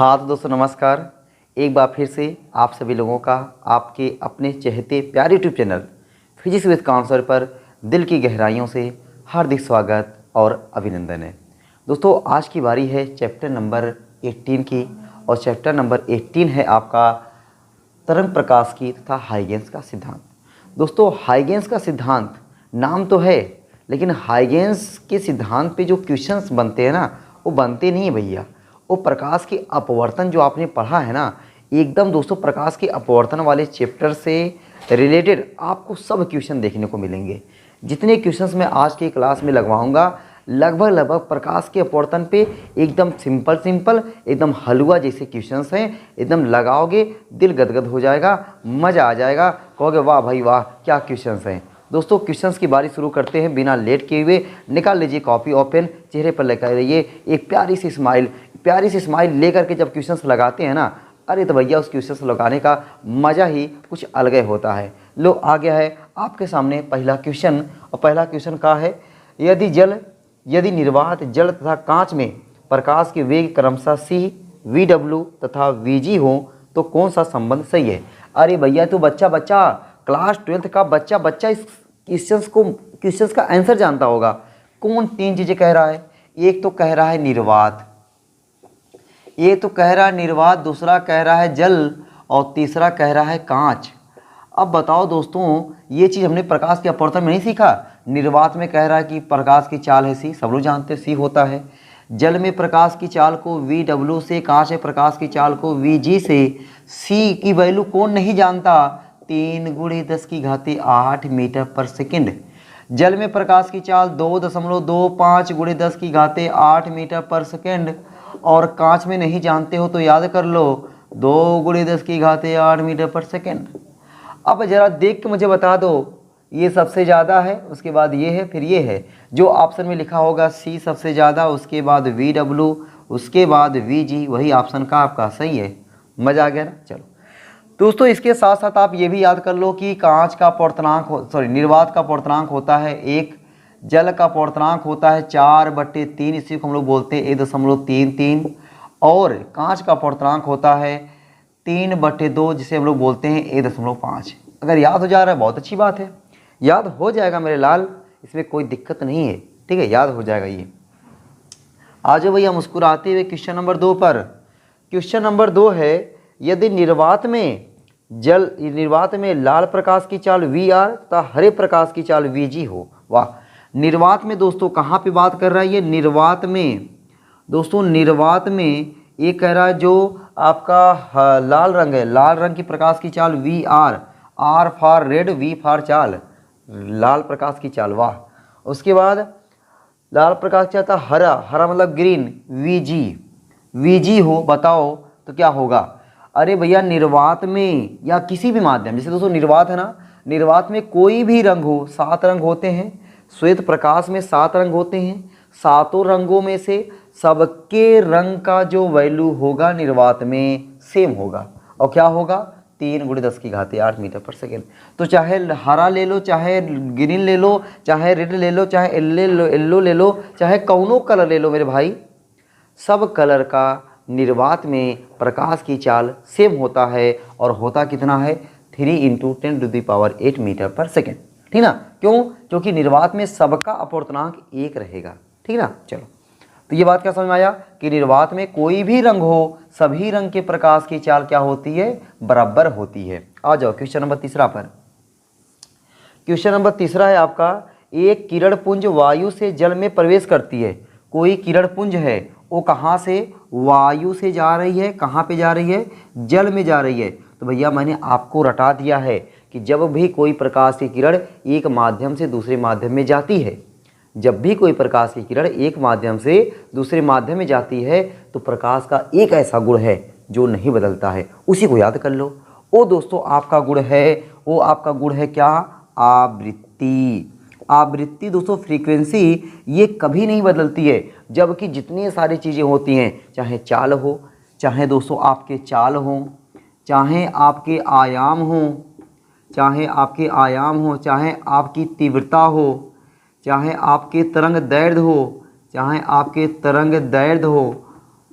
हाँ तो दोस्तों नमस्कार। एक बार फिर से आप सभी लोगों का आपके अपने चहेते प्यारे YouTube channel Physics with Counsellor पर दिल की गहराइयों से हार्दिक स्वागत और अभिनंदन है। दोस्तों आज की बारी है चैप्टर नंबर 18 की, और चैप्टर नंबर 18 है आपका तरंग प्रकाश की तथा हाइगेंस का सिद्धांत। दोस्तों हाइगेंस का सिद्धांत नाम तो है, लेकिन हाइगेंस के सिद्धांत पे जो क्वेश्चंस बनते हैं ना, वो बनते नहीं है भैया। वो प्रकाश के अपवर्तन जो आपने पढ़ा है ना, एकदम दोस्तों प्रकाश के अपवर्तन वाले चैप्टर से रिलेटेड आपको सब क्वेश्चन देखने को मिलेंगे। जितने क्वेश्चंस मैं आज की क्लास में लगवाऊंगा, लगभग प्रकाश के अपवर्तन पे एकदम सिंपल एकदम हलवा जैसे क्वेश्चंस हैं। एकदम लगाओगे दिल गदगद हो जाएगा, मज़ा आ जाएगा, कहोगे वाह भाई वाह क्या क्वेश्चंस हैं। दोस्तों क्वेश्चंस की बारी शुरू करते हैं बिना लेट किए हुए। निकाल लीजिए कॉपी और पेन, चेहरे पर लेकर रहिए एक प्यारी सी स्माइल लेकर के जब क्वेश्चंस लगाते हैं ना, अरे तो भैया उस क्वेश्चंस लगाने का मज़ा ही कुछ अलग ही होता है। लो आ गया है आपके सामने पहला क्वेश्चन, और पहला क्वेश्चन का है यदि निर्वात जल तथा कांच में प्रकाश के वेग क्रमशः c, vw तथा vg हो तो कौन सा संबंध सही है। अरे भैया तो बच्चा क्लास 12th का बच्चा इस क्वेश्चंस का आंसर जानता होगा। कौन तीन चीज़ें कह रहा है? एक तो कह रहा है निर्वात, दूसरा कह रहा है जल, और तीसरा कह रहा है कांच। अब बताओ दोस्तों, ये चीज़ हमने प्रकाश के अपवर्तन में नहीं सीखा। निर्वात में कह रहा है कि प्रकाश की चाल है सी, सब लोग जानते हैं सी होता है। जल में प्रकाश की चाल को VW से, कांच में प्रकाश की चाल को VG से। सी की वैल्यू कौन नहीं जानता? 3 × 10⁸ मीटर पर सेकेंड। जल में प्रकाश की चाल 2.25 × 10⁸ मीटर पर सेकेंड, और कांच में नहीं जानते हो तो याद कर लो 2 × 10⁸ मीटर पर सेकेंड। अब ज़रा देख के मुझे बता दो, ये सबसे ज़्यादा है, उसके बाद ये है, फिर ये है। जो ऑप्शन में लिखा होगा सी सबसे ज़्यादा, उसके बाद VW, उसके बाद VG, वही ऑप्शन का आपका सही है। मज़ा आ गया ना। चलो दोस्तों, इसके साथ साथ आप ये भी याद कर लो कि कांच का अपवर्तनांक निर्वात का अपवर्तनांक होता है 1, जल का अपवर्तनांक होता है 4/3, इसी को हम लोग बोलते हैं 1.33, और कांच का अपवर्तनांक होता है 3/2, जिसे हम लोग बोलते हैं 1.5। अगर याद हो जा रहा है बहुत अच्छी बात है, याद हो जाएगा मेरे लाल, इसमें कोई दिक्कत नहीं है, ठीक है, याद हो जाएगा ये। आज भैया मुस्कुराते हुए क्वेश्चन नंबर 2 पर। क्वेश्चन नंबर 2 है, यदि निर्वात में लाल प्रकाश की चाल VR तथा हरे प्रकाश की चाल VG हो। वाह, निर्वात में दोस्तों कहाँ पे बात कर रहा है ये? निर्वात में दोस्तों, निर्वात में ये कह रहा है जो आपका लाल रंग है, लाल रंग की प्रकाश की चाल VR, R for red, V for चाल, लाल प्रकाश की चाल। वाह, उसके बाद लाल प्रकाश की चाल हरा मतलब ग्रीन, VG हो, बताओ तो क्या होगा? अरे भैया निर्वात में या किसी भी माध्यम, जैसे दोस्तों निर्वात है ना, निर्वात में कोई भी रंग हो, 7 रंग होते हैं। श्वेत प्रकाश में 7 रंग होते हैं। 7 रंगों में से सबके रंग का जो वैल्यू होगा निर्वात में सेम होगा, और क्या होगा? 3 × 10⁸ मीटर पर सेकेंड। तो चाहे हरा ले लो, चाहे ग्रीन ले लो, चाहे रेड ले लो, चाहे येलो ले लो, चाहे कौनो कलर ले लो मेरे भाई, सब कलर का निर्वात में प्रकाश की चाल सेम होता है। और होता कितना है? 3 × 10⁸ मीटर पर सेकेंड, ठीक ना। क्यों? क्योंकि निर्वात में सबका अपवर्तनांक 1 रहेगा, ठीक ना। चलो, तो ये बात क्या समझ में आया कि निर्वात में कोई भी रंग हो, सभी रंग के प्रकाश की चाल क्या होती है? बराबर होती है। आ जाओ क्वेश्चन नंबर 3 पर। क्वेश्चन नंबर 3 है आपका, एक किरण पुंज वायु से जल में प्रवेश करती है। कोई किरण पुंज है, वो कहाँ से? वायु से जा रही है। कहाँ पे जा रही है? जल में जा रही है। तो भैया मैंने आपको रटा दिया है कि जब भी कोई प्रकाश की किरण एक माध्यम से दूसरे माध्यम में जाती है, जब भी कोई प्रकाश की किरण एक माध्यम से दूसरे माध्यम में जाती है, तो प्रकाश का एक ऐसा गुण है जो नहीं बदलता है, उसी को याद कर लो। वो दोस्तों आपका गुण है, वो आपका गुण है क्या? आवृत्ति दोस्तों, फ्रीक्वेंसी, ये कभी नहीं बदलती है। जबकि जितनी सारी चीज़ें होती हैं, चाहे चाल हो, चाहे दोस्तों आपके चाल हों, चाहे आपके आयाम हों, चाहे आपकी तीव्रता हो, चाहे आपके तरंग दैर्ध्य हो,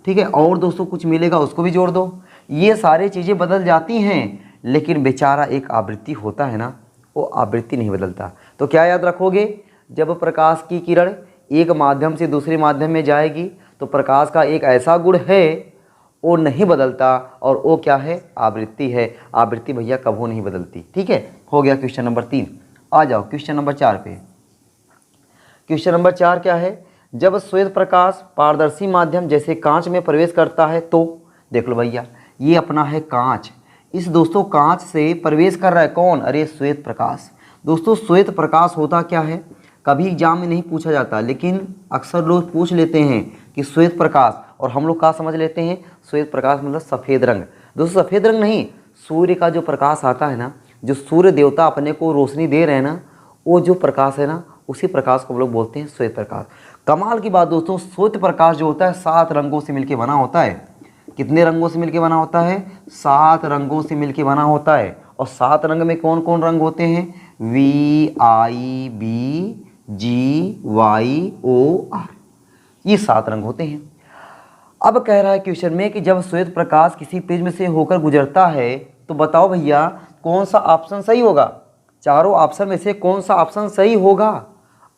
ठीक है, और दोस्तों कुछ मिलेगा उसको भी जोड़ दो, ये सारी चीज़ें बदल जाती हैं, लेकिन बेचारा एक आवृत्ति होता है ना, वो आवृत्ति नहीं बदलता। तो क्या याद रखोगे, जब प्रकाश की किरण एक माध्यम से दूसरे माध्यम में जाएगी तो प्रकाश का एक ऐसा गुण है वो नहीं बदलता, और वो क्या है, आवृत्ति है। आवृत्ति भैया कभी नहीं बदलती। ठीक है, हो गया क्वेश्चन नंबर 3। आ जाओ क्वेश्चन नंबर 4 पे। क्वेश्चन नंबर 4 क्या है, जब श्वेत प्रकाश पारदर्शी माध्यम जैसे कांच में प्रवेश करता है तो, देख लो भैया ये अपना है कांच, इस दोस्तों कांच से प्रवेश कर रहा है कौन, अरे श्वेत प्रकाश। दोस्तों श्वेत प्रकाश होता क्या है, कभी एग्जाम में नहीं पूछा जाता, लेकिन अक्सर लोग पूछ लेते हैं कि श्वेत प्रकाश, और हम लोग क्या समझ लेते हैं, श्वेत प्रकाश मतलब सफ़ेद रंग। दोस्तों सफ़ेद रंग नहीं, सूर्य का जो प्रकाश आता है ना, जो सूर्य देवता अपने को रोशनी दे रहे हैं ना, वो जो प्रकाश है ना, उसी प्रकाश को हम लोग बोलते हैं श्वेत प्रकाश। कमाल की बात दोस्तों, श्वेत प्रकाश जो होता है 7 रंगों से मिलकर बना होता है। कितने रंगों से मिलकर बना होता है, 7 रंगों से मिलकर बना होता है। और 7 रंग में कौन कौन रंग होते हैं, VIBGYOR, ये 7 रंग होते हैं। अब कह रहा है क्वेश्चन में कि जब श्वेत प्रकाश किसी प्रिज्म से होकर गुजरता है तो बताओ भैया कौन सा ऑप्शन सही होगा, चारों ऑप्शन में से कौन सा ऑप्शन सही होगा।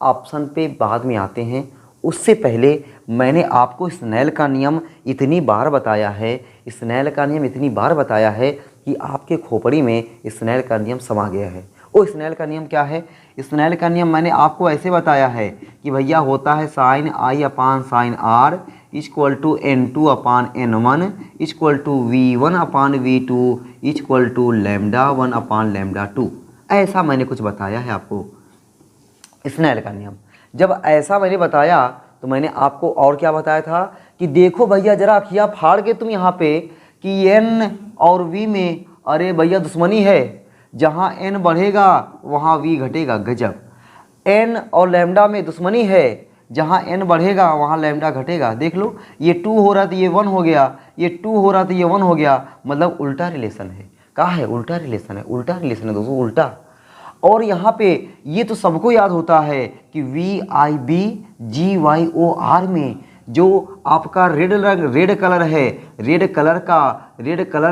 ऑप्शन पे बाद में आते हैं, उससे पहले मैंने आपको स्नेल का नियम इतनी बार बताया है, स्नेल का नियम इतनी बार बताया है कि आपके खोपड़ी में स्नेल का नियम समा गया है। वो स्नेल का नियम क्या है, स्नेल का नियम मैंने आपको ऐसे बताया है कि भैया होता है sin I अपान sin R equal to N2 upon N1 equal to V1 upon V2 equal to λ1 upon λ2। ऐसा मैंने कुछ बताया है आपको स्नेल का नियम। जब ऐसा मैंने बताया तो मैंने आपको और क्या बताया था कि देखो भैया जरा अखियाँ फाड़ के तुम यहाँ पे कि N और V में अरे भैया दुश्मनी है, जहाँ n बढ़ेगा वहाँ v घटेगा। गजब, n और लैम्डा में दुश्मनी है, जहाँ n बढ़ेगा वहाँ लैम्डा घटेगा। देख लो ये 2 हो रहा था ये 1 हो गया, ये 2 हो रहा था ये 1 हो गया, मतलब उल्टा रिलेशन है। कहा है उल्टा रिलेशन है, उल्टा रिलेशन है दोस्तों, उल्टा। और यहाँ पे ये तो सबको याद होता है कि VIBGYOR में जो आपका रेड रंग, रेड कलर है, रेड कलर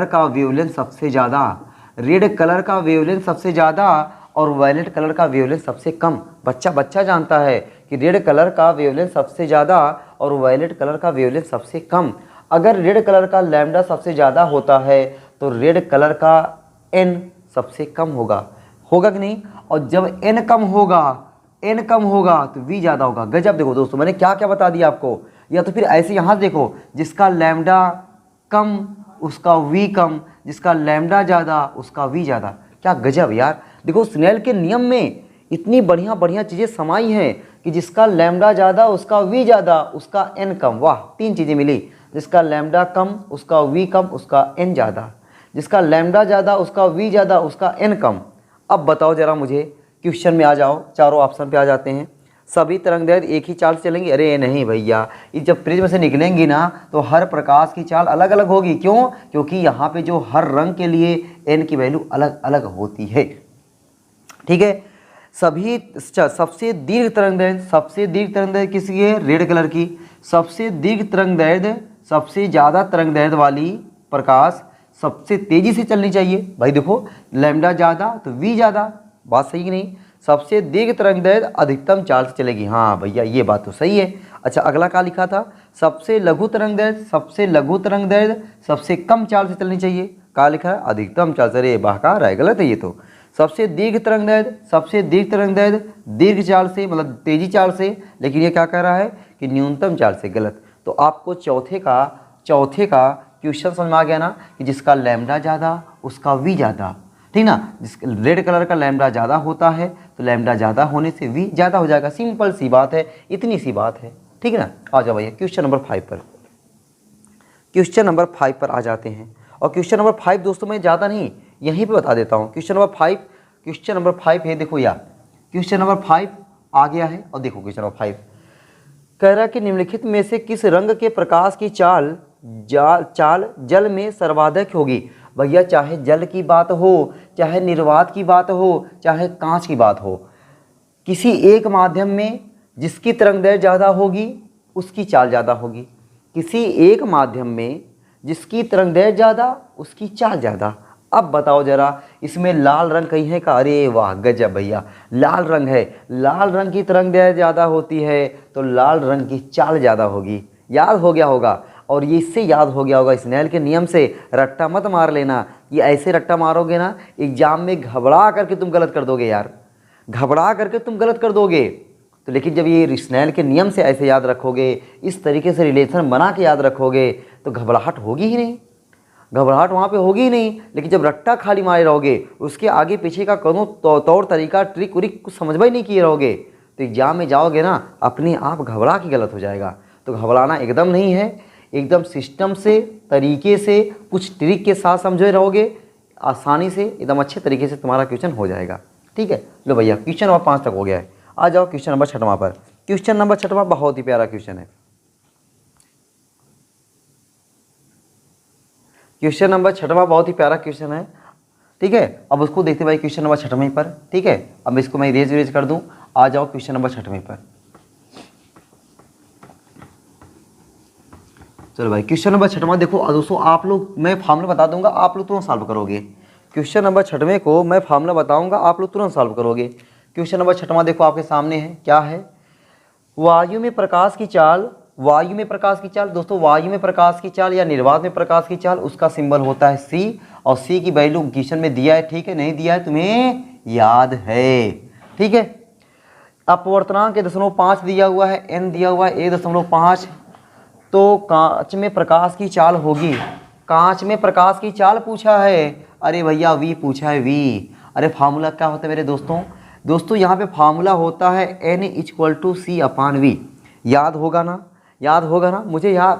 का वेवलेंथ सबसे ज़्यादा, रेड कलर का वेवलेंथ सबसे ज़्यादा और वायलेट कलर का वेवलेंथ सबसे कम। बच्चा जानता है कि रेड कलर का वेवलेंथ सबसे ज़्यादा और वायलेट कलर का वेवलेंथ सबसे कम। अगर रेड कलर का लैम्डा सबसे ज़्यादा होता है तो रेड कलर का n सबसे कम होगा कि नहीं। और जब n कम होगा तो v ज़्यादा होगा। गजब, देखो दोस्तों मैंने क्या क्या बता दिया आपको। या तो फिर ऐसे यहाँ देखो, जिसका लैम्डा कम उसका v कम, जिसका लैम्डा ज़्यादा उसका v ज़्यादा। क्या गजब यार, देखो स्नेल के नियम में इतनी बढ़िया चीज़ें समाई हैं कि जिसका लैम्डा ज़्यादा उसका v ज़्यादा उसका n कम। वाह, 3 चीज़ें मिली, जिसका लैम्डा कम उसका v कम उसका n ज़्यादा, जिसका लैम्डा ज़्यादा उसका v ज़्यादा उसका n कम। अब बताओ जरा मुझे, क्वेश्चन में आ जाओ, चारों ऑप्शन पे आ जाते हैं। सभी तरंगदैर्घ्य एक ही चाल से चलेंगी, अरे नहीं भैया, ये जब प्रिज्म से निकलेंगी ना तो हर प्रकाश की चाल अलग अलग होगी। क्यों, क्योंकि यहाँ पे जो हर रंग के लिए n की वैल्यू अलग अलग होती है। ठीक है, सबसे दीर्घ तरंगदैर्घ्य किसकी है, रेड कलर की। सबसे दीर्घ तरंगदैर्घ्य, सबसे ज़्यादा तरंगदैर्घ्य वाली प्रकाश सबसे तेज़ी से चलनी चाहिए। भाई देखो लैम्डा ज़्यादा तो v ज़्यादा, बात सही कि नहीं। सबसे दीर्घ तरंगदैर्घ्य अधिकतम चाल से चलेगी, हाँ भैया ये बात तो सही है। अच्छा अगला क्या लिखा था, सबसे लघु तरंगदैर्घ्य सबसे कम चाल से चलनी चाहिए। क्या लिखा है, अधिकतम चाल से। अरे बहकार है, गलत है ये तो। सबसे दीर्घ तरंगदैर्घ्य दीर्घ चाल से मतलब तेजी चाल से, लेकिन ये क्या कह रहा है कि न्यूनतम चाल से। गलत। तो आपको चौथे का क्वेश्चन समझ में आ गया ना कि जिसका लैम्डा ज़्यादा उसका v ज़्यादा, ठीक ना। जिस रेड कलर का लैम्डा ज़्यादा होता है तो लैम्डा ज़्यादा होने से v ज़्यादा हो जाएगा। सिंपल सी बात है, इतनी सी बात है, ठीक है ना। आ जाओ भैया क्वेश्चन नंबर 5 पर आ जाते हैं। और क्वेश्चन नंबर 5 दोस्तों मैं ज़्यादा नहीं यहीं पे बता देता हूँ। क्वेश्चन नंबर 5 है, देखो यार क्वेश्चन नंबर 5 आ गया है। और देखो क्वेश्चन नंबर 5 कह रहा है कि निम्नलिखित में से किस रंग के प्रकाश की चाल जल में सर्वाधिक होगी। भैया चाहे जल की बात हो, चाहे निर्वात की बात हो, चाहे कांच की बात हो, किसी एक माध्यम में जिसकी तरंगदैर्घ्य ज़्यादा होगी उसकी चाल ज़्यादा होगी। किसी एक माध्यम में जिसकी तरंगदैर्घ्य ज़्यादा उसकी चाल ज़्यादा। अब बताओ जरा, इसमें लाल रंग कहीं है का? अरे वाह गजब भैया, लाल रंग है। लाल रंग की तरंगदैर्घ्य ज़्यादा होती है तो लाल रंग की चाल ज़्यादा होगी। याद हो गया होगा। और ये इससे याद हो गया होगा, स्नेल के नियम से रट्टा मत मार लेना। ये ऐसे रट्टा मारोगे ना एग्जाम में घबरा करके तुम गलत कर दोगे यार, घबरा करके तुम गलत कर दोगे। तो लेकिन जब ये स्नेल के नियम से ऐसे याद रखोगे, इस तरीके से रिलेशन बना के याद रखोगे तो घबराहट होगी ही नहीं, घबराहट वहाँ पे होगी ही नहीं। लेकिन जब रट्टा खाली मारे रहोगे, उसके आगे पीछे का कौन तौर तरीका ट्रिक उरिक कुछ समझ ही नहीं किए रहोगे, तो एग्जाम में जाओगे ना अपने आप घबरा के गलत हो जाएगा। तो घबराना एकदम नहीं है, एकदम सिस्टम से तरीके से कुछ ट्रिक के साथ समझे रहोगे, आसानी से एकदम अच्छे तरीके से तुम्हारा क्वेश्चन हो जाएगा। ठीक है, लो भैया क्वेश्चन नंबर 5 तक हो गया है। आ जाओ क्वेश्चन नंबर 6वां पर। क्वेश्चन नंबर 6वां बहुत ही प्यारा क्वेश्चन है। क्वेश्चन नंबर 6वां बहुत ही प्यारा क्वेश्चन है। ठीक है, अब उसको देखते भाई क्वेश्चन नंबर 6वें पर। ठीक है, अब इसको मैं इरेज कर दूं। आ जाओ क्वेश्चन नंबर 6वें पर। चलो भाई क्वेश्चन नंबर 6वां देखो दोस्तों, आप लोग मैं फार्मूला बता दूंगा, आप लोग तुरंत सॉल्व करोगे। क्वेश्चन नंबर 6वें को मैं फार्मूला बताऊंगा, आप लोग तुरंत सॉल्व करोगे। क्वेश्चन नंबर 6वां देखो आपके सामने है, क्या है? वायु में प्रकाश की चाल, वायु में प्रकाश की चाल। दोस्तों वायु में प्रकाश की चाल या निर्वात में प्रकाश की चाल, उसका सिंबल होता है सी, और सी की वैल्यू क्वेश्चन में दिया है। ठीक है, नहीं दिया है तुम्हें याद है। ठीक है, अपवर्तनांक के 0.5 दिया हुआ है, n दिया हुआ है 1.5, तो कांच में प्रकाश की चाल होगी। कांच में प्रकाश की चाल पूछा है, अरे भैया v पूछा है, v। अरे फार्मूला क्या होता है मेरे दोस्तों? दोस्तों यहाँ पे फार्मूला होता है n = c/v। याद होगा ना, याद होगा ना?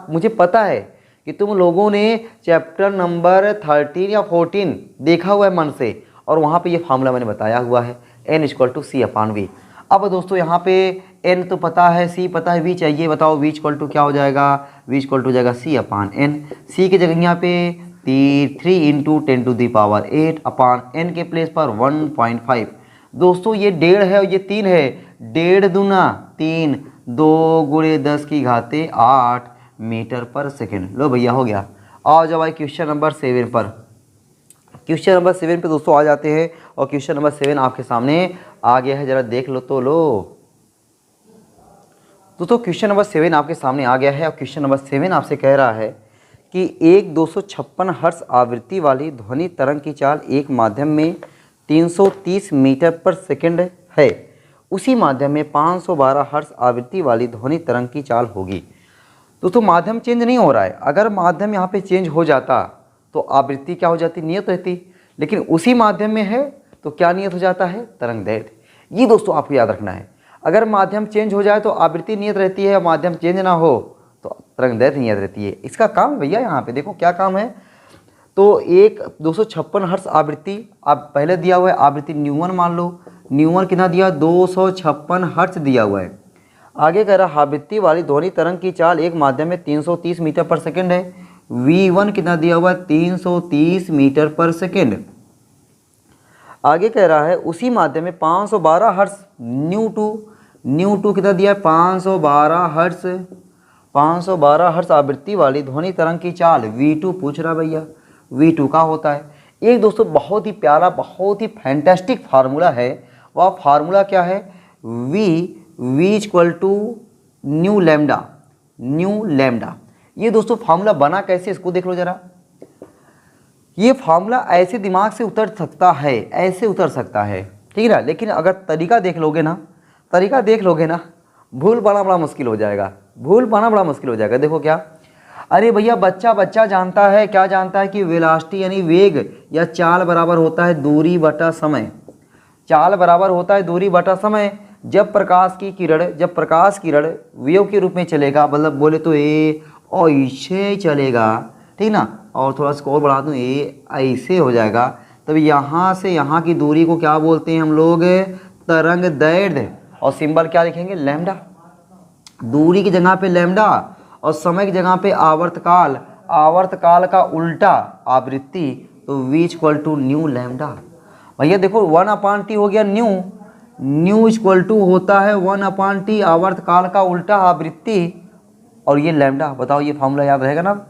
मुझे पता है कि तुम लोगों ने चैप्टर नंबर 13 या 14 देखा हुआ है मन से, और वहाँ पे ये फार्मूला मैंने बताया हुआ है, n = c/v। अब दोस्तों यहाँ पे n तो पता है, c पता है, v चाहिए। बताओ v = क्या हो जाएगा? v = हो जाएगा c/n। c की जगह यहाँ पे 3 × 10⁸ n के प्लेस पर 1.5। दोस्तों ये 1.5 है और ये 3 है, 1.5 दूना 3, 2 × 10⁸ मीटर पर सेकेंड। लो भैया हो गया। आओ जाओ भाई क्वेश्चन नंबर 7 पर। क्वेश्चन नंबर 7 पे दोस्तों आ जाते हैं, और क्वेश्चन नंबर 7 आपके सामने आ गया है, जरा देख लो तो लो। दोस्तों क्वेश्चन नंबर 7 आपके सामने आ गया है, और क्वेश्चन नंबर 7 आपसे कह रहा है कि एक 256 हर्ट्ज आवृत्ति वाली ध्वनि तरंग की चाल एक माध्यम में 330 मीटर पर सेकेंड है, उसी माध्यम में 512 हर्ट्ज आवृत्ति वाली ध्वनि तरंग की चाल होगी। दोस्तों माध्यम चेंज नहीं हो रहा है, अगर माध्यम यहाँ पे चेंज हो जाता तो आवृत्ति क्या हो जाती? नियत रहती। लेकिन उसी माध्यम में है तो क्या नियत हो जाता है? तरंगदैर्घ्य। ये दोस्तों आपको याद रखना है, अगर माध्यम चेंज हो जाए तो आवृत्ति नियत रहती है, माध्यम चेंज ना हो तो तरंगदैर्घ्य नियत रहती है। इसका काम भैया यहाँ पे देखो क्या काम है। तो एक 256 हर्ट्ज आवृत्ति, आप पहले दिया हुआ है आवृत्ति न्यूमन मान लो, न्यूमन कितना दिया? 256 हर्ट्ज दिया हुआ है। आगे कह रहा आवृत्ति वाली ध्वनि तरंग की चाल एक माध्यम में 330 मीटर पर सेकेंड है। v1 कितना दिया हुआ है? 330 मीटर पर सेकेंड। आगे कह रहा है उसी माध्यम में 512 हर्ट्ज न्यू2 कितना दिया है? 512 हर्ट्ज, 512 हर्ट्ज आवृत्ति वाली ध्वनि तरंग की चाल v2 पूछ रहा भैया। v2 का होता है एक दोस्तों बहुत ही प्यारा, बहुत ही फैंटास्टिक फार्मूला है। वह फार्मूला क्या है? v = new lambda. ये दोस्तों फार्मूला बना कैसे, इसको देख लो जरा। ये फार्मूला ऐसे दिमाग से उतर सकता है, ऐसे उतर सकता है, ठीक है ना। लेकिन अगर तरीका देख लोगे ना, भूल पाना बड़ा मुश्किल हो जाएगा, देखो क्या। अरे भैया बच्चा जानता है, क्या जानता है कि वेलोसिटी यानी वेग या चाल बराबर होता है दूरी बटा समय। चाल बराबर होता है दूरी बटा समय। जब प्रकाश किरण वेव के रूप में चलेगा, मतलब बोले तो ये ऐसे चलेगा, ठीक ना, और थोड़ा सा और बढ़ा दूँ, ये ऐसे हो जाएगा, तब यहाँ से यहाँ की दूरी को क्या बोलते हैं हम लोग? तरंगदैर्घ्य। और सिंबल क्या लिखेंगे? लैम्डा। दूरी की जगह पे लैम्डा और समय की जगह पे आवर्तकाल का उल्टा आवृत्ति, तो v = न्यू लैम्डा। भैया देखो 1/t हो गया न्यू = होता है 1/t आवर्तकाल का उल्टा आवृत्ति, और ये लैम्डा, बताओ ये फार्मूला याद रहेगा ना।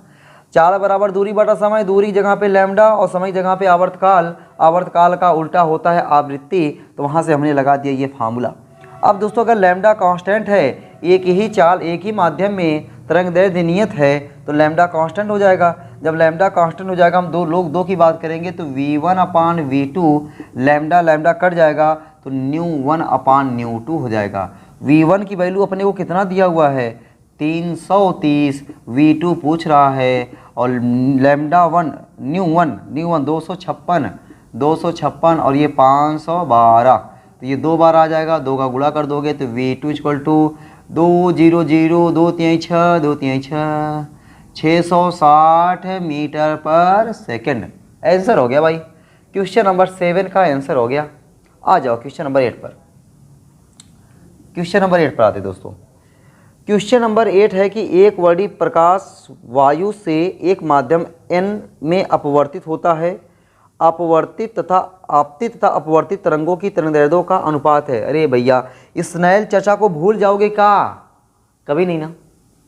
चाल बराबर दूरी बटा समय, दूरी जगह पे लैम्डा और समय जगह पे आवर्तकाल, आवर्तकाल का उल्टा होता है आवृत्ति, तो वहाँ से हमने लगा दिया ये फार्मूला। अब दोस्तों अगर लैम्डा कांस्टेंट है, एक ही चाल एक ही माध्यम में तरंग दैर्ध्य नियत है, तो लैम्डा कांस्टेंट हो जाएगा। जब लैम्डा कांस्टेंट हो जाएगा, हम दो की बात करेंगे तो v1/v2, लैम्डा लैम्डा कट जाएगा तो ν1/ν2 हो जाएगा। v1 की वैल्यू अपने को कितना दिया हुआ है 330, v2 पूछ रहा है, और लैम्डा वन ν1 256 और ये 512, तो ये 2 बार आ जाएगा, 2 का गुणा कर दोगे तो v2 = 200 2 3 6 2 3 6 660 मीटर पर सेकंड। आंसर हो गया भाई, क्वेश्चन नंबर 7 का आंसर हो गया। आ जाओ क्वेश्चन नंबर 8 पर। क्वेश्चन नंबर 8 पर आते दोस्तों। क्वेश्चन नंबर 8 है कि एक वर्णी प्रकाश वायु से एक माध्यम n में अपवर्तित होता है। अपवर्तित तथा आपतित तथा अपवर्तित तरंगों की तरंगदैर्ध्यों का अनुपात है। अरे भैया स्नेल चर्चा को भूल जाओगे क्या? कभी नहीं ना।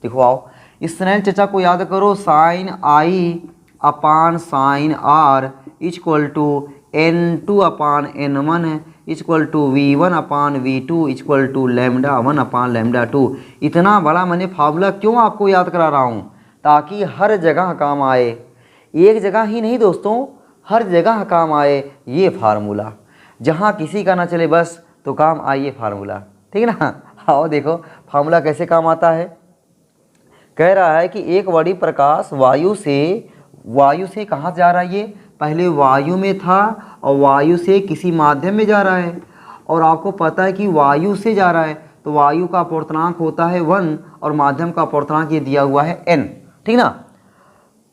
देखो आओ, स्नेल चर्चा को याद करो, sin I/sin R = N2/N1 = V1/V2 = λ1/λ2। इतना बड़ा मैंने फार्मूला क्यों आपको याद करा रहा हूँ? ताकि हर जगह काम आए, एक जगह ही नहीं दोस्तों, हर जगह काम आए ये फार्मूला। जहाँ किसी का ना चले बस तो काम आए ये फार्मूला, ठीक है ना। आओ देखो फार्मूला कैसे काम आता है। कह रहा है कि एक वर्णी प्रकाश वायु से कहाँ जा रहा है, ये पहले वायु में था और वायु से किसी माध्यम में जा रहा है, और आपको पता है कि वायु से जा रहा है तो वायु का अपवर्तनांक होता है 1 और माध्यम का अपवर्तनांक ये दिया हुआ है n, ठीक ना।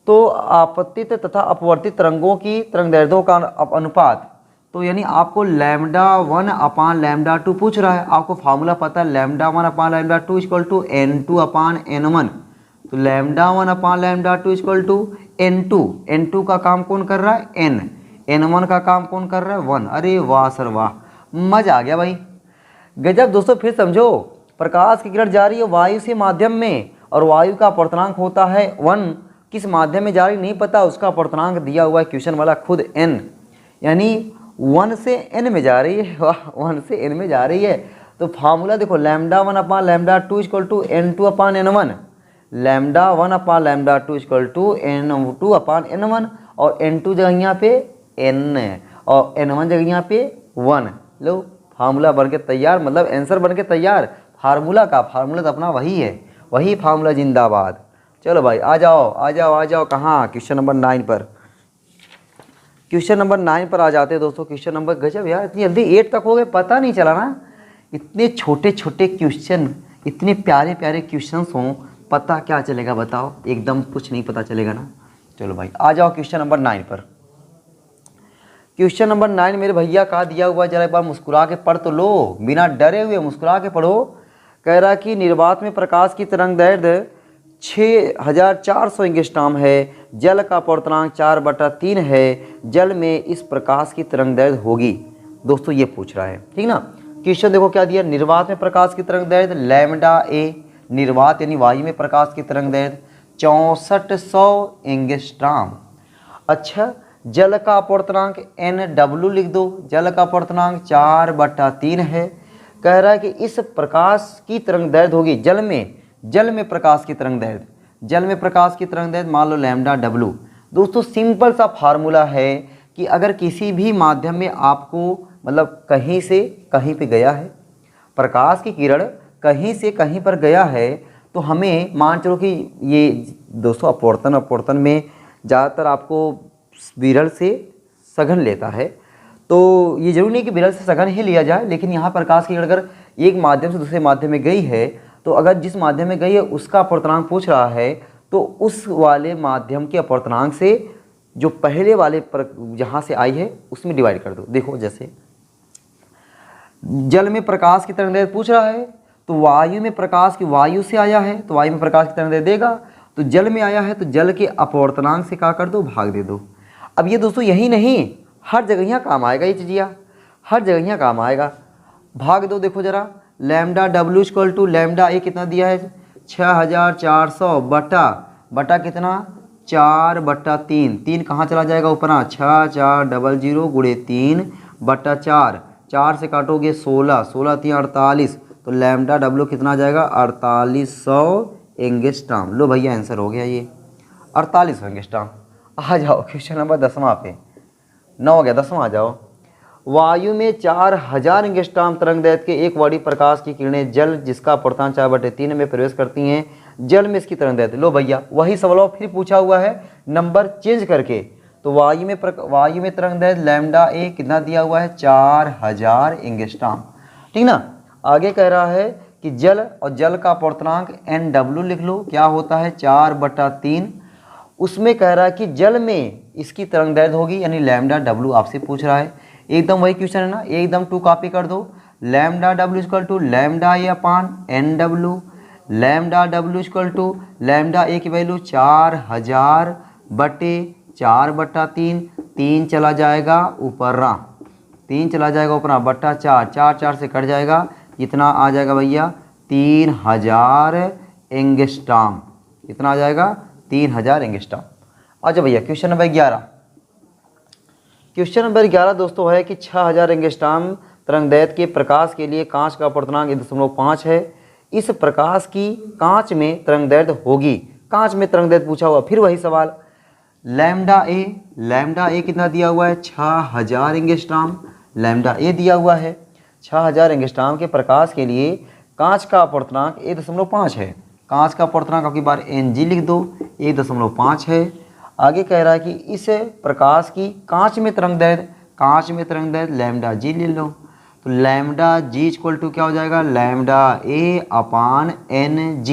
तो आपतित तथा अपवर्तित तरंगों की तरंगदैर्ध्यों का अनुपात, तो यानी आपको λ1/λ2 पूछ रहा है। आपको फार्मूला पता है λ1/λ2 = N2/N1, तो λ1/λ2 = N2 का काम कौन कर रहा है n, N1 का काम कौन कर रहा है 1। अरे वाह सर वाह, मजा आ गया भाई, गजब। दोस्तों फिर समझो, प्रकाश की किरण जा रही है वायु से माध्यम में और वायु का अपवर्तनांक होता है 1, किस माध्यम में जा रही नहीं पता, उसका अपवर्तनांक दिया हुआ है क्वेश्चन वाला खुद n, यानी 1 से n में जा रही है, 1 से n में जा रही है। तो फार्मूला देखो λ1/λ2 = N2/N1, λ1/λ2 = N2/N1, और N2 जगह यहाँ पे n और N1 जगह यहाँ पे 1। लो फार्मूला बन के तैयार, मतलब आंसर बन के तैयार। फार्मूला तो अपना वही है, वही फार्मूला जिंदाबाद। चलो भाई आ जाओ कहाँ, क्वेश्चन नंबर 9 पर। क्वेश्चन नंबर 9 पर आ जाते हैं दोस्तों। क्वेश्चन नंबर, गजब यार, इतनी जल्दी 8 तक हो गए, पता नहीं चला ना। इतने छोटे छोटे क्वेश्चन, इतने प्यारे प्यारे क्वेश्चन हों, पता क्या चलेगा बताओ, एकदम कुछ नहीं पता चलेगा ना। चलो भाई आ जाओ क्वेश्चन नंबर 9 पर। क्वेश्चन नंबर 9 मेरे भैया का दिया हुआ, जरा एक बार मुस्कुरा के पढ़ तो लो, बिना डरे हुए मुस्कुरा के पढ़ो। कह रहा कि निर्वात में प्रकाश की तरंगदैर्ध्य 6400 एंगस्ट्रॉम है, जल का अपवर्तनांक 4/3 है, जल में इस प्रकाश की तरंगदैर्ध्य होगी। दोस्तों ये पूछ रहा है, ठीक ना। क्वेश्चन देखो क्या दिया, निर्वात में प्रकाश की तरंगदैर्ध्य λ, निर्वात यानी वायु में प्रकाश की तरंगदैर्ध्य 6400 एंगस्ट्रॉम। अच्छा, जल का अपवर्तनांक NW लिख दो, जल का अपवर्तनांक 4/3 है। कह रहा है कि इस प्रकाश की तरंगदैर्ध्य होगी जल में प्रकाश की तरंगदैर्ध्य मान लो λW। दोस्तों सिंपल सा फार्मूला है कि अगर किसी भी माध्यम में आपको, मतलब कहीं से कहीं पे गया है, प्रकाश की किरण कहीं से कहीं पर गया है, तो हमें मान चलो कि ये दोस्तों अपवर्तन में ज़्यादातर आपको विरल से सघन लेता है, तो ये जरूरी नहीं कि विरल से सघन ही लिया जाए, लेकिन यहाँ प्रकाश की किरण अगर एक माध्यम से दूसरे माध्यम में गई है, तो अगर जिस माध्यम में गई है उसका अपवर्तनांक पूछ रहा है, तो उस वाले माध्यम के अपवर्तनांक से जो पहले वाले पर जहाँ से आई है उसमें डिवाइड कर दो। देखो जैसे जल में प्रकाश की तरंगदैर्ध्य पूछ रहा है, तो वायु में प्रकाश की, वायु से आया है तो वायु में प्रकाश की तरंगदैर्ध्य देगा, तो जल में आया है तो जल के अपवर्तनांक से क्या कर दो, भाग दे दो। अब ये दोस्तों यही नहीं, हर जगह यहाँ काम आएगा ये चीज़िया, हर जगह यहाँ काम आएगा। भाग दो, देखो जरा λW = λA कितना दिया है 6400 बटा कितना 4/3। 3 कहाँ चला जाएगा ऊपर, 6400 गुणे 3/4। 4 से काटोगे 16, 16 3 48, तो लैम्डा डब्ल्यू कितना आ जाएगा 4800 एंगस्ट्रॉम। लो भैया आंसर हो गया ये 4800 एंगस्ट्रॉम। आ जाओ क्वेश्चन नंबर 10वां पे, 9 हो गया, 10वां आ जाओ। वायु में 4000 एंगस्ट्रॉम तरंगदैर्घ्य के एक वाडी प्रकाश की किरणें जल जिसका अपूर्णांक 4/3 में प्रवेश करती हैं, जल में इसकी तरंगदैर्घ्य। लो भैया वही सवाल फिर पूछा हुआ है नंबर चेंज करके। तो वायु में तरंगदैर्घ्य लैम्डा ए कितना दिया हुआ है 4000 एंगस्ट्रॉम, ठीक ना। आगे कह रहा है कि जल और जल का अपूर्णांक NW लिख लो, क्या होता है 4/3। उसमें कह रहा है कि जल में इसकी तरंगदैर्घ्य होगी यानी लैम्डा डब्ल्यू आपसे पूछ रहा है। एकदम वही क्वेश्चन है ना, एकदम 2 कॉपी कर दो। Lambda W equal to lambda a upon NW, lambda W equal to lambda a की वैल्यू 4000 बटे 4/3। 3 चला जाएगा ऊपर, 3 चला जाएगा ऊपर बट्टा 4, 4 4 से कट जाएगा, कितना आ जाएगा भैया 3000 एंगस्ट्रॉम। कितना आ जाएगा 3000 एंगस्ट्रॉम। अच्छा भैया क्वेश्चन नंबर 11। क्वेश्चन नंबर 11 दोस्तों है कि 6000 एंगस्ट्रॉम तरंगदैर्घ्य के प्रकाश के लिए कांच का अपूर्णांक 1.5 है। इस प्रकाश की कांच में तरंगदैर्घ्य होगी, कांच में तरंगदैर्घ्य पूछा हुआ, फिर वही सवाल। लैम्डा ए कितना दिया हुआ है 6000 एंगस्ट्रॉम, लैम्डा ए दिया हुआ है 6000 एंगस्ट्रॉम के प्रकाश के लिए कांच का अपूर्णांक 1.5 है। कांच का अपूर्णांक आपकी बार Ng लिख दो, 1.5 है। आगे कह रहा है कि इस प्रकाश की कांच में तरंगदैर्घ्य लैम्डा जी ले लो, तो लैम्डा जी इक्वल टू क्या हो जाएगा लैम्डा ए अपान Ng।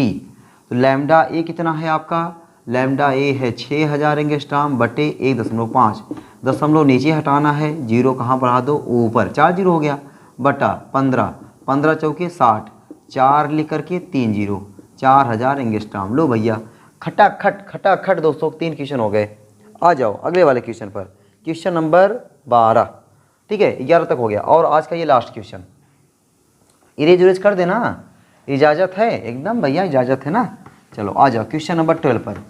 तो लैम्डा ए कितना है आपका, लैम्डा ए है 6000 एंगस्ट्रॉम बटे 1.5। दशमलव नीचे हटाना है, 0 कहाँ बढ़ा दो ऊपर, 4 0 हो गया बटा 15, 15 चौके 60, 4 लिख करके 3 0, 4000 एंगस्ट्रॉम। लो भैया खटाखट दोस्तों 3 क्वेश्चन हो गए। आ जाओ अगले वाले क्वेश्चन पर, क्वेश्चन नंबर 12, ठीक है 11 तक हो गया और आज का ये लास्ट क्वेश्चन। इरेज कर देना, इजाज़त है एकदम भैया, इजाज़त है ना। चलो आ जाओ क्वेश्चन नंबर 12 पर,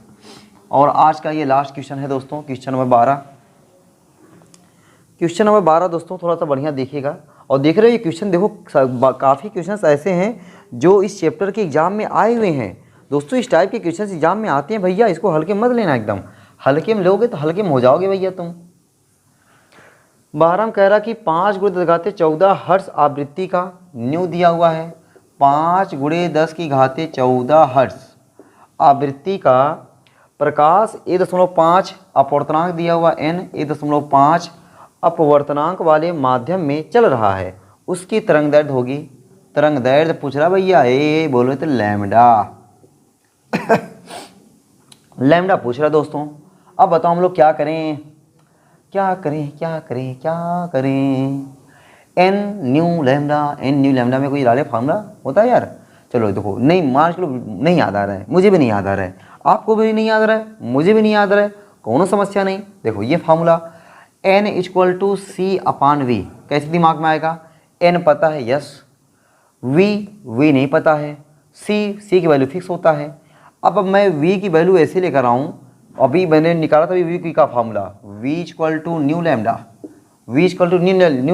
और आज का ये लास्ट क्वेश्चन है दोस्तों क्वेश्चन नंबर 12। क्वेश्चन नंबर 12 दोस्तों थोड़ा सा बढ़िया देखिएगा, और देख रहे हो ये क्वेश्चन देखो काफ़ी क्वेश्चंस ऐसे हैं जो इस चैप्टर के एग्जाम में आए हुए हैं दोस्तों। इस टाइप के क्वेश्चंस एग्जाम में आते हैं भैया, इसको हल्के मत लेना, एकदम हल्के में लोगे तो हल्के में हो जाओगे भैया तुम। 12 में कह रहा कि 5 × 10⁻14 हर्ट्ज आवृत्ति का न्यू दिया हुआ है। 5 × 10⁻14 हर्ट्ज आवृत्ति का प्रकाश 1.5 अपूर्णांक दिया हुआ n 1.5 अपवर्तनांक वाले माध्यम में चल रहा है, उसकी तरंगदैर्घ्य होगी। तरंगदैर्घ्य पूछ रहा भैया ए बोलो तो लैम्डा लैम्डा पूछ रहा दोस्तों। अब बताओ हम लोग क्या करें एन न्यू लैम्डा में कोई लाले फार्मूला होता है यार। चलो देखो नहीं मान लो नहीं याद आ रहा है, मुझे भी नहीं याद आ रहा है, आपको भी नहीं याद आ रहा है, मुझे भी नहीं याद आ रहा है, कौनो समस्या नहीं। देखो ये फार्मूला n = C/V कैसे दिमाग में आएगा, n पता है यस, v नहीं पता है, c की वैल्यू फिक्स होता है। अब मैं v की वैल्यू ऐसे लेकर आऊँ, अभी मैंने निकाला था v का फार्मूला v = न्यू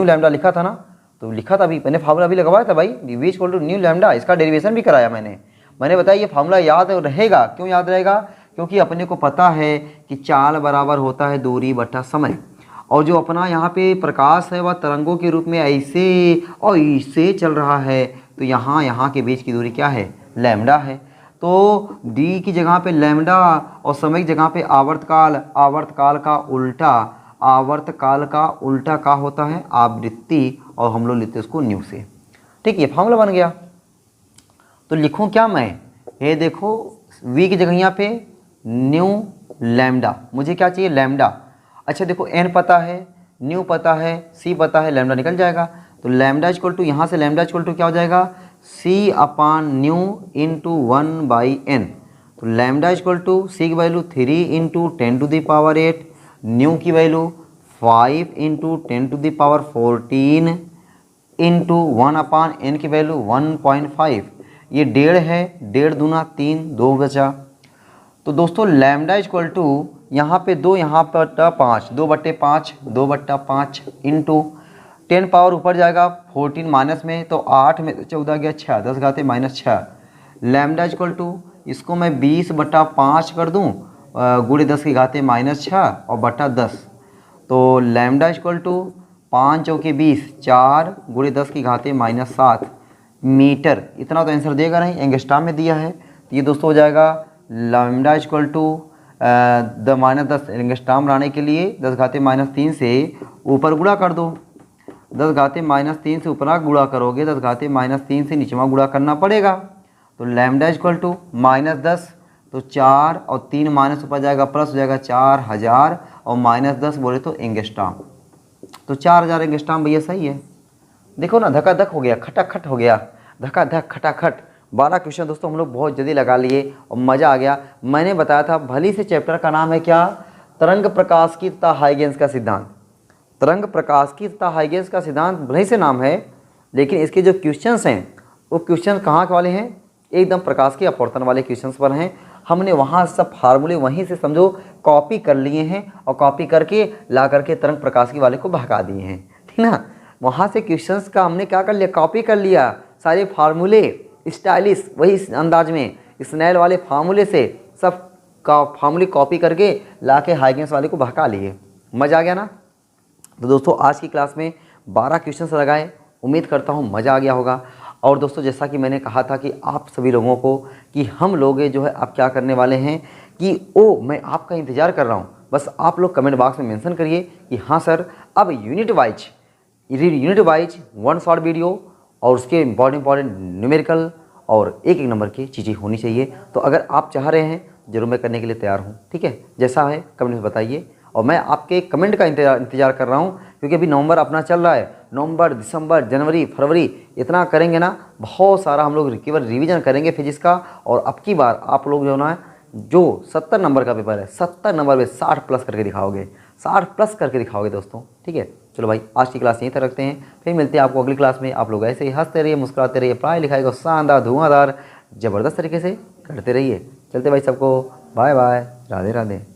लैम्डा लिखा था ना, तो लिखा था अभी मैंने फार्मूला भी लगवाया था भाई v = न्यू लैम्डा, इसका डेरिवेशन भी कराया मैंने बताया ये फार्मूला याद रहेगा। क्यों याद रहेगा, क्योंकि अपने को पता है कि चाल बराबर होता है दूरी बटा समय, और जो अपना यहाँ पे प्रकाश है वह तरंगों के रूप में ऐसे और ऐसे चल रहा है, तो यहाँ के बीच की दूरी क्या है लैम्डा है। तो d की जगह पे लैम्डा और समय की जगह पे आवर्तकाल का उल्टा का होता है आवृत्ति, और हम लोग लेते हैं उसको न्यू से। ठीक, ये फार्मूला बन गया। तो लिखूं क्या मैं, ये देखो v की जगह यहाँ पे न्यू लैम्डा, मुझे क्या चाहिए लैम्डा। अच्छा देखो n पता है, न्यू पता है, c पता है, लैम्डा निकल जाएगा। तो लैम्डा इक्वल टू यहाँ से लैम्डा इक्वल टू क्या हो जाएगा c/न्यू × 1/n। तो लैम्डा इक्वल टू c की वैल्यू 3 × 10⁸, न्यू की वैल्यू 5 × 10⁻14 × 1/n की वैल्यू 1.5। ये 1.5 है, 1.5 दूना 3, 2 बचा। तो दोस्तों लैम्डा इक्वल टू यहाँ पे 2, यहाँ पर 5, 2/5, 2/5 इंटू 10 पावर ऊपर जाएगा 14 माइनस में, तो 8 में 14 गया 6, 10 घाते -6। लैम्डा इक्वल टू इसको मैं 20/5 कर दूँ गुणे 10 की घाते -6 और बटा 10। तो लैम्डा इक्वल टू 5 चौके 20, 4 गुणे 10 की घाते -7 मीटर। इतना तो आंसर देगा नहीं, एंगस्ट्राम में दिया है। तो ये दोस्तों हो जाएगा लैम्डा इक्वल टू -10 एंगस्ट्राम लाने के लिए 10 घाते -3 से ऊपर गुणा कर दो। 10 घाते -3 से ऊपर गुणा करोगे, 10 घाते -3 से नीचवा गुणा करना पड़ेगा। तो लैम्डा इक्वल टू -10, तो 4 और 3 माइनस ऊपर जाएगा प्लस हो जाएगा 4000 और -10 बोले तो एंगस्ट्राम। तो 4000 एंगस्ट्राम भैया सही है। देखो ना धक्का धक हो गया, खटाखट हो गया, धक्का धक खटाखट। 12 क्वेश्चन दोस्तों हम लोग बहुत जल्दी लगा लिए और मज़ा आ गया। मैंने बताया था भली से चैप्टर का नाम है क्या, तरंग प्रकाश की तथा हाइगेंस का सिद्धांत। तरंग प्रकाश की तथा हाइगेंस का सिद्धांत भले से नाम है, लेकिन इसके जो क्वेश्चंस हैं वो क्वेश्चन कहाँ के वाले हैं, एकदम प्रकाश के अपवर्तन वाले क्वेश्चंस पर हैं। हमने वहाँ सब फार्मूले वहीं से समझो कॉपी कर लिए हैं और कॉपी करके ला करके तरंग प्रकाश की वाले को भगा दिए हैं, ठीक ना। वहाँ से क्वेश्चंस का हमने क्या कर लिया, कॉपी कर लिया, सारे फार्मूले स्टाइलिश वही इस अंदाज में स्नेल वाले फार्मूले से सब का फार्मूले कॉपी करके ला के हाइगेंस वाले को भगा लिए। मज़ा आ गया ना। तो दोस्तों आज की क्लास में 12 क्वेश्चंस लगाए, उम्मीद करता हूँ मज़ा आ गया होगा। और दोस्तों जैसा कि मैंने कहा था कि आप सभी लोगों को कि हम लोग जो है आप क्या करने वाले हैं कि मैं आपका इंतज़ार कर रहा हूँ। बस आप लोग कमेंट बॉक्स में मेंशन करिए कि हाँ सर अब यूनिट वाइज 1 शॉर्ट वीडियो और उसके इंपॉर्टेंट न्यूमेरिकल और एक नंबर की चीज़ें होनी चाहिए। तो अगर आप चाह रहे हैं जरूर मैं करने के लिए तैयार हूँ, ठीक है। जैसा है कमेंट में बताइए और मैं आपके कमेंट का इंतज़ार कर रहा हूँ, क्योंकि अभी नवंबर अपना चल रहा है। नवंबर, दिसंबर, जनवरी, फरवरी इतना करेंगे ना, बहुत सारा हम लोग केवल रिवीजन करेंगे फिजिक्स का। और अब की बार आप लोग जो ना जो 70 नंबर का पेपर है 70 नंबर में 60 प्लस करके दिखाओगे, 60 प्लस करके दिखाओगे दोस्तों, ठीक है। चलो भाई आज की क्लास यहीं तक रखते हैं, फिर मिलते हैं आपको अगली क्लास में। आप लोग ऐसे ही हंसते रहिए, मुस्कुराते रहिए, पढ़ाई लिखाई को शानदार धुआंधार ज़बरदस्त तरीके से करते रहिए। चलते भाई सबको बाय बाय, राधे राधे।